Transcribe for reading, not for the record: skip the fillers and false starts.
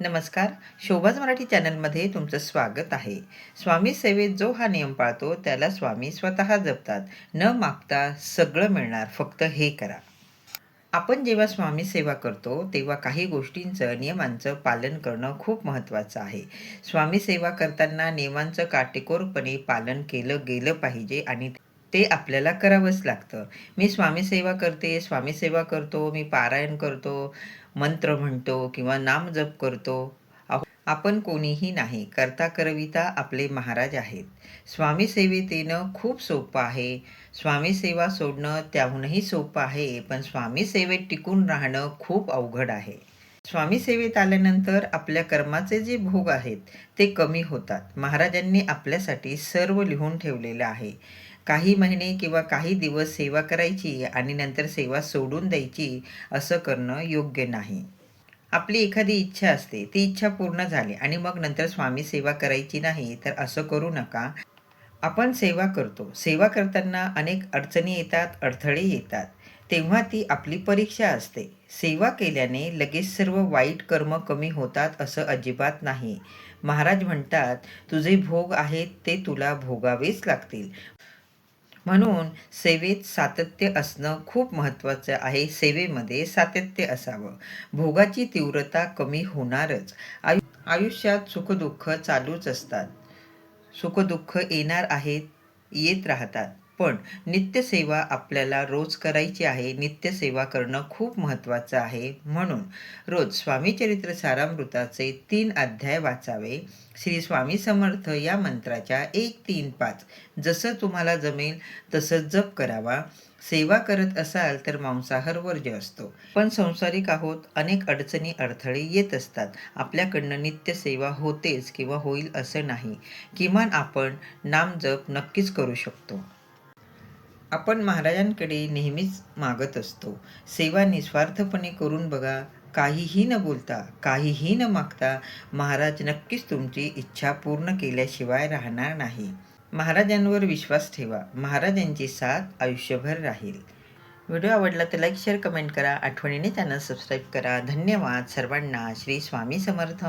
नमस्कार. शोभाज मराठी चॅनलमध्ये तुमचं स्वागत आहे. स्वामी सेवेत जो हा नियम पाळतो त्याला स्वामी स्वतः जपतात. न मागता सगळं मिळणार, फक्त हे करा. आपण जेव्हा स्वामी सेवा करतो तेव्हा काही गोष्टींचं, नियमांचं पालन करणं खूप महत्त्वाचं आहे. स्वामी सेवा करताना नियमांचं काटेकोरपणे पालन केलं गेलं पाहिजे आणि ते आपल्याला करावंच लागतं. मी स्वामी सेवा करते, स्वामी सेवा करतो, मी पारायण करतो, मंत्र म्हणतो किंवा नामजप करतो. आपण कोणीही नाही. करता करविता आपले महाराज आहेत. स्वामी सेवेत येणं खूप सोपं आहे. स्वामी सेवा सोडणं त्याहूनही सोपं आहे. पण स्वामी सेवेत टिकून राहणं खूप अवघड आहे. स्वामी सेवेत आल्यानंतर आपल्या कर्माचे जे भोग आहेत ते कमी होतात. महाराजांनी आपल्यासाठी सर्व लिहून ठेवलेलं आहे. काही महिने किंवा काही दिवस सेवा करायची आणि नंतर सेवा सोडून द्यायची, असं करणं योग्य नाही. आपली एखादी इच्छा असते, ती इच्छा पूर्ण झाली आणि मग नंतर स्वामी सेवा करायची नाही, तर असं करू नका. आपण सेवा करतो. सेवा करताना अनेक अडचणी येतात, अडथळे येतात. तेव्हा ती आपली परीक्षा असते. सेवा केल्याने लगेच सर्व वाईट कर्म कमी होतात असं अजिबात नाही. महाराज म्हणतात, "तुझे भोग आहेत ते तुला भोगावेच लागतील." म्हणून सेवेत सातत्य असणं खूप महत्त्वाचं आहे. सेवेमध्ये सातत्य असावं. भोगाची तीव्रता कमी होणारच. आयुष्यात सुखदुःख चालूच असतात. सुखदुःख येणार आहेत, येत राहतात. पण नित्यसेवा आपल्याला रोज करायची आहे. नित्यसेवा करणं खूप महत्त्वाचं आहे. म्हणून रोज स्वामी चरित्र सारामृताचे 3 अध्याय वाचावे. श्री स्वामी समर्थ या मंत्राच्या 1, 3, 5 जसं तुम्हाला जमेल तसं जप करावा. सेवा करत असाल तर मांसाहार वर्ज्य असतो. पण संसारिक आहोत, अनेक अडचणी अडथळे येत असतात. आपल्याकडनं नित्यसेवा होतेच किंवा होईल असं नाही. किमान आपण नामजप नक्कीच करू शकतो. आपण महाराजांकडे नेहमीच मागत असतो. सेवा निस्वार्थपणे करून बघा. काहीही न बोलता, काहीही न मागता महाराज नक्कीच तुमची इच्छा पूर्ण केल्याशिवाय राहणार नाही. महाराजांवर विश्वास ठेवा. महाराजांची साथ आयुष्यभर राहील. व्हिडिओ आवडला तर लाईक, शेअर, कमेंट करा. आठवणीने चॅनल सबस्क्राईब करा. धन्यवाद सर्वांना. श्री स्वामी समर्थ.